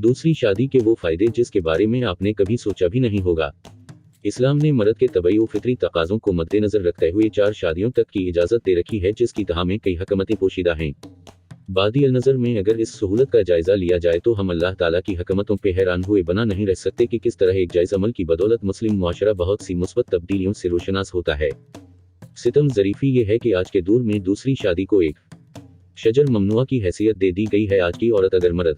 दूसरी शादी के वो फायदे जिसके बारे में आपने कभी सोचा भी नहीं होगा। इस्लाम ने मर्द के तबई व फितरी तकाज़ों को मद्देनजर रखते हुए 4 शादियों तक की इजाज़त दे रखी है, जिसकी तहा में कई हकमतें पोशीदा हैं। बादी नज़र में अगर इस सहूलत का जायज़ा लिया जाए तो हम अल्लाह ताला की हकमतों पे हैरान हुए बना नहीं रह सकते कि किस तरह एक जायज़ अमल की बदौलत मुस्लिम मुआशरा बहुत सी मुस्बत तब्दीलियों से रोशनास होता है। सितम ज़रीफ़ी ये है कि आज के दौर में दूसरी शादी को एक शजर ममनुआ की हैसियत दे दी गई है। आज की औरत अगर मर्द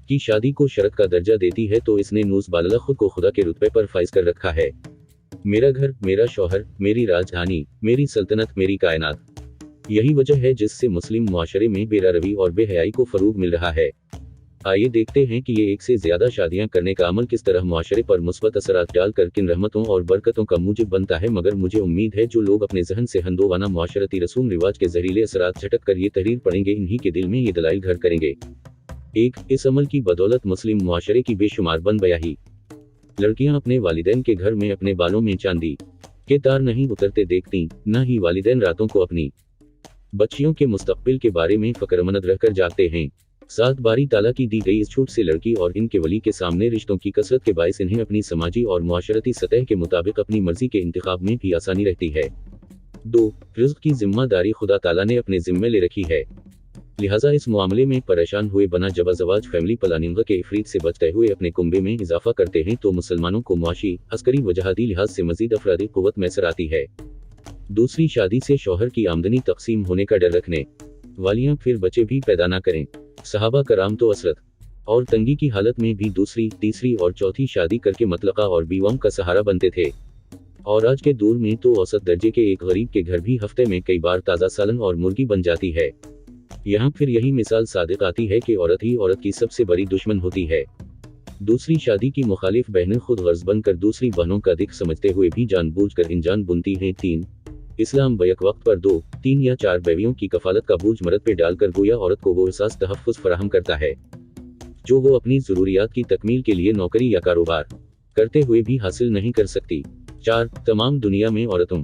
की शादी को शरत का दर्जा देती है तो इसने नूज़ बालला खुद को खुदा के रुतबे पर फाइज कर रखा है। मेरा घर, मेरा शौहर, मेरी राजधानी, मेरी सल्तनत, मेरी कायनात। यही वजह है जिससे मुस्लिम मुआशरे में बेरारवी और बेहयाई को फरूग मिल रहा है। आइए देखते हैं कि ये एक से ज्यादा शादियां करने का अमल किस तरह मुआशरे पर मुस्बत असरात डालकर किन रहमतों और बरकतों का मूजिब बनता है। मगर मुझे उम्मीद है जो लोग अपने जहन से हंदोवाना मुआशरती रसूम रिवाज के जहरीले असरात झटक कर ये तहरीर पढ़ेंगे, इन्हीं के दिल में ये दलाइल घर करेंगे। 1. इस अमल की बदौलत मुस्लिम मुआशरे की बेशुमार बनबयाही। लड़कियां अपने वालिदैन के घर में अपने बालों में चांदी के तार नहीं उतरते देखती, न ही वालिदैन रातों को अपनी बच्चियों के मुस्तकबिल के बारे में फ़िक्रमंद रहकर जागते हैं। 7. बारी ताला की दी गई इस छूट से लड़की और इनके वली के सामने रिश्तों की कसरत के बायस इन्हें अपनी समाजी और मुआशरती सतह के मुताबिक अपनी मर्जी के इंतखाब में भी आसानी रहती है। 2. रिज़्क़ की जिम्मेदारी खुदा ताला ने अपने जिम्मे ले रखी है, लिहाजा इस मामले में परेशान हुए बना जब अज़वाज फैमिली प्लानिंग के इफरीत से बचते हुए अपने कुंबे में इजाफा करते हैं तो मुसलमानों को मुआशी, अस्करी वजहाती लिहाज से मजीद अफरादी क़ुव्वत मैसर आती है। दूसरी शादी से शौहर की आमदनी तकसीम होने का डर रखने वालियां फिर बच्चे भी पैदा ना करें। सहाबा कराम तो असरत और तंगी की हालत में भी दूसरी, तीसरी और चौथी शादी करके मतलका और बीवाओं का सहारा बनते थे, और आज के दौर में तो औसत दर्जे के एक गरीब के घर भी हफ्ते में कई बार ताज़ा सालन और मुर्गी बन जाती है। यहाँ फिर यही मिसाल सादिक आती है कि औरत ही औरत की सबसे बड़ी दुश्मन होती है। दूसरी शादी की मुखालिफ बहनें खुद गर्ज बनकर दूसरी बहनों का दिख समझते हुए भी जानबूझकर इंजान बुनती हैं। 3. इस्लाम बैक वक्त पर 2, 3 या 4 बीवियों की कफालत का बोझ मर्द पे डालकर गोया औरत को वो एहसास तहफ़्फ़ुज़ फराहम करता है जो वो अपनी ज़रूरियात की तकमील के लिए नौकरी या कारोबार करते हुए भी हासिल नहीं कर सकती। 4. तमाम दुनिया में औरतों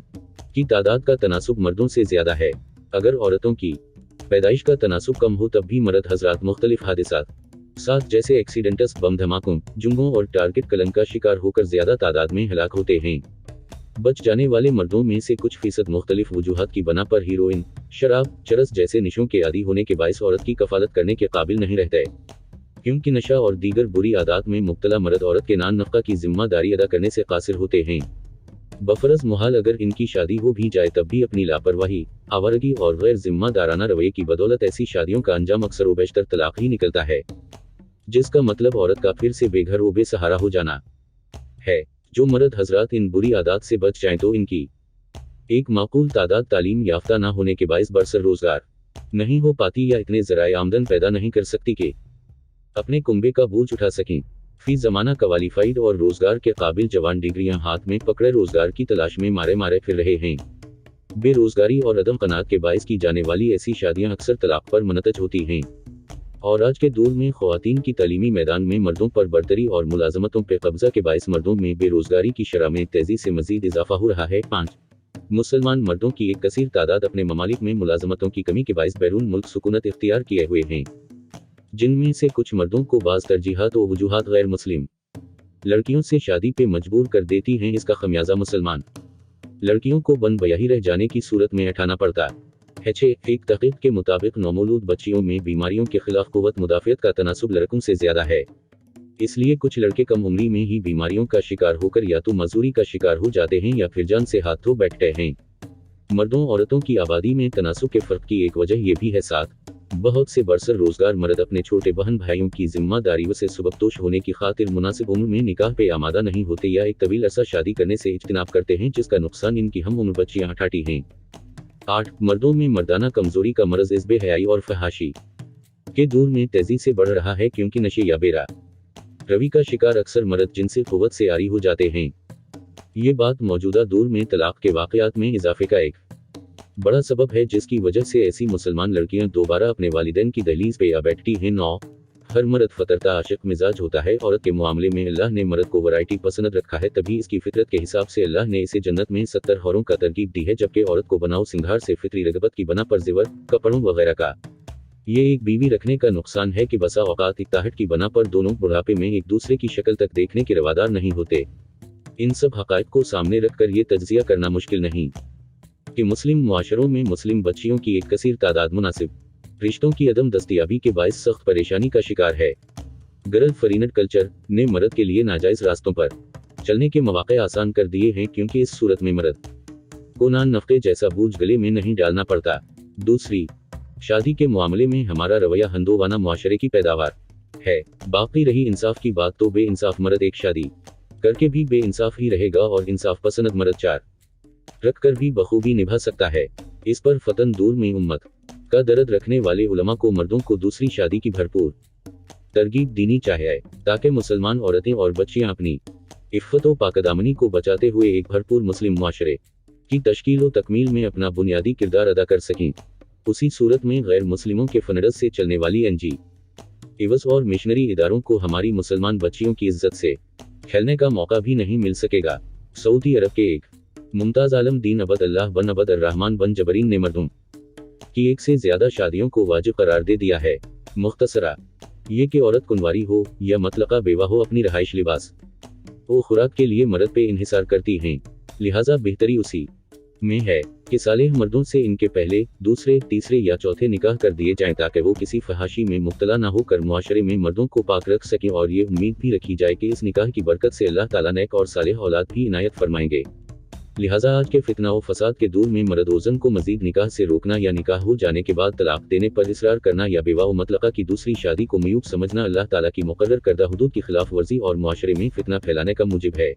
की तादाद का तनासुब मर्दों से ज़्यादा है। अगर औरतों की पैदाइश का तनासुब कम हो तब भी मर्द हजरात मुख्तलिफ हादिसात 7 जैसे एक्सीडेंट्स, बम धमाकों, जुंगों और टारगेट कलंक का शिकार होकर ज़्यादा तादाद में हलाक होते हैं। बच जाने वाले मर्दों में से कुछ फीसद मुख्तलिफ वजूहात की बना पर हीरोइन, शराब, चरस जैसे नशों के आदी होने के बायस औरत की कफालत करने के काबिल नहीं रहते, क्योंकि नशा और दीगर बुरी आदत में मुब्तला मर्द औरत के नान नफ़क़ा की जिम्मेदारी अदा करने से कासिर होते हैं। बफरज मुहाल अगर इनकी शादी हो भी जाए तब भी अपनी लापरवाही, आवारगी और गैर जिम्मेदाराना रवैये की बदौलत ऐसी शादियों का अंजाम अक्सर व बेशतर तलाक ही निकलता है, जिसका मतलब औरत का फिर से बेघर व बेसहारा हो जाना है। जो मर्द हजरात इन बुरी आदत से बच जाएं तो इनकी एक माकूल तादाद तालीम याफ्ता ना होने के बायस बरसर रोजगार नहीं हो पाती या इतने ज़राए आमदन पैदा नहीं कर सकती कि अपने कुंबे का बोझ उठा सकें। फी ज़माना क्वालिफाइड और रोजगार के काबिल जवान डिग्रियां हाथ में पकड़े रोजगार की तलाश में मारे मारे फिर रहे हैं। बेरोजगारी और अदम कनात के बायस की जाने वाली ऐसी शादियां अक्सर तलाक पर मुनतज होती हैं, और आज के दौर में ख़वातीन की तालीमी मैदान में मर्दों पर बरतरी और मुलाजमतों पर कब्जा के बायस मर्दों में बेरोजगारी की शरह में तेजी से मजीद इजाफा हो रहा है। 5. मुसलमान मर्दों की एक कसीर तादाद अपने ममालिक में मुलाजमतों की कमी के बायस बैरून मुल्क सुकूनत इख्तियार किए हुए हैं, जिनमें से कुछ मर्दों को बाज़ तरजीहात व वजूहात गैर मुस्लिम लड़कियों से शादी पे मजबूर कर देती हैं। इसका खमियाजा मुसलमान लड़कियों को बन बयाही रह जाने की सूरत में उठाना पड़ता है। 6. एक तहक़ीक़ के मुताबिक नौमौलूद बच्चियों में बीमारियों के खिलाफ क़ुव्वत मुदाफ़ियत का तनासुब लड़कों से ज़्यादा है, इसलिए कुछ लड़के कम उम्री में ही बीमारियों का शिकार होकर या तो मजदूरी का शिकार हो जाते हैं या फिर जान से हाथ धो बैठते हैं। मर्दों औरतों की आबादी में तनासुब के फ़र्क की एक वजह यह भी है। 7. बहुत से बरसर रोजगार मर्द अपने छोटे बहन भाइयों की जिम्मेदारियों से सुबकदोश होने की खातिर मुनासिब उम्र में निकाह पे आमादा नहीं होते या एक तवील अरसा शादी करने से इज्तिनाब करते हैं, जिसका नुकसान इनकी हम उम्र बच्चियां उठाती हैं। 8. मर्दों में मर्दाना कमजोरी का मर्ज इस बेहयाई और फहाशी के दौर में तेजी से बढ़ रहा है, क्योंकि नशे या बेरा रवि का शिकार अक्सर मर्द जिनसे क़ुव्वत से आरी हो जाते हैं। ये बात मौजूदा दौर में तलाक के वाक़यात में इजाफे का एक बड़ा सबब है, जिसकी वजह से ऐसी मुसलमान लड़कियां दोबारा अपने वालिदैन की दहलीज पे आ बैठती हैं। 9. हर मर्द फतरता आशिक मिजाज होता है। औरत के मामले में अल्लाह ने मर्द को वैरायटी पसंद रखा है, तभी इसकी फितरत के हिसाब से अल्लाह ने इसे जन्नत में 70 हौरों का तरकीब दी है, जबकि औरत को बनाओ सिंगार से फितरी रगबत की बना पर ज़ेवर, कपड़ों वगैरह का ये एक बीवी रखने का नुकसान है कि बसा औकात इक्ताहट की बना पर दोनों बुढ़ापे में एक दूसरे की शक्ल तक देखने के रवादार नहीं होते। इन सब हक़ाइक़ को सामने रखकर ये तज्ज़िया करना मुश्किल नहीं कि मुस्लिम मुआशरों में मुस्लिम बच्चियों की एक कसीर तादाद मुनासिब रिश्तों की अदम दस्तयाबी के बायस सख्त परेशानी का शिकार है। गर्ल फरीनट कल्चर ने मर्द के लिए नाजायज़ रास्तों पर चलने के मौक़े आसान कर दिए हैं, क्योंकि इस सूरत में मर्द को नान नफ़क़े जैसा बोझ गले में नहीं डालना पड़ता। दूसरी, शादी के मामले में हमारा रवैया हंदोवाना मुआशरे की पैदावार है। बाकी रही इंसाफ की बात, तो बेइंसाफ मर्द एक शादी करके भी बेइंसाफ ही रहेगा और इंसाफ पसंद मर्द चार रख कर भी बखूबी निभा सकता है। इस पर फतन दूर में उम्मत का दर्द रखने वाले उलमा को मर्दों को दूसरी शादी की भरपूर तरगीब देनी चाहिए, ताकि मुसलमान औरतें और बच्चियां अपनी इफ़्फ़त व पाकदामनी को बचाते हुए एक भरपूर मुस्लिम मुआशरे की तश्कील व तकमील में अपना बुनियादी किरदार अदा कर सकें। उसी सूरत में गैर मुस्लिमों के फंडस से चलने वाली NGOs और मिशनरी इदारों को हमारी मुसलमान बच्चियों की इज्जत से खेलने का मौका भी नहीं मिल सकेगा। सऊदी अरब के एक मुमताज़ आलम दीन अबद अल्लाह बन अबद अर्रहमान बन जबरीन ने मर्दों की एक से ज़्यादा शादियों को वाजिब करार दे दिया है। मुख्तसरा ये कि औरत कुंवारी हो या मतलका बेवा हो, अपनी रहाइश, लिबास वो खुराक के लिए मर्द पे इन्हिसार करती हैं। लिहाजा बेहतरी उसी में है कि सालेह मर्दों से इनके पहले, दूसरे, तीसरे या चौथे निकाह कर दिए जाएं, ताकि वो किसी फहाशी में मुब्तला ना होकर मुआशरे में मर्दों को पाक रख सकें, और ये उम्मीद भी रखी जाए कि इस निकाह की बरकत से अल्लाह ताला नेक और सालेह औलाद भी इनायत फरमाएंगे। लिहाजा आज के फितना व फसाद के दूर में मर्द ओज़न को मजीद निकाह से रोकना या निकाह हो जाने के बाद तलाक देने पर इसरार करना या बेवा व मतलका की दूसरी शादी को मयूब समझना अल्लाह ताला की मुकर्रर करदा हुदूद की खिलाफ वर्जी और मुआशरे में फितना फैलाने का मुजिब है।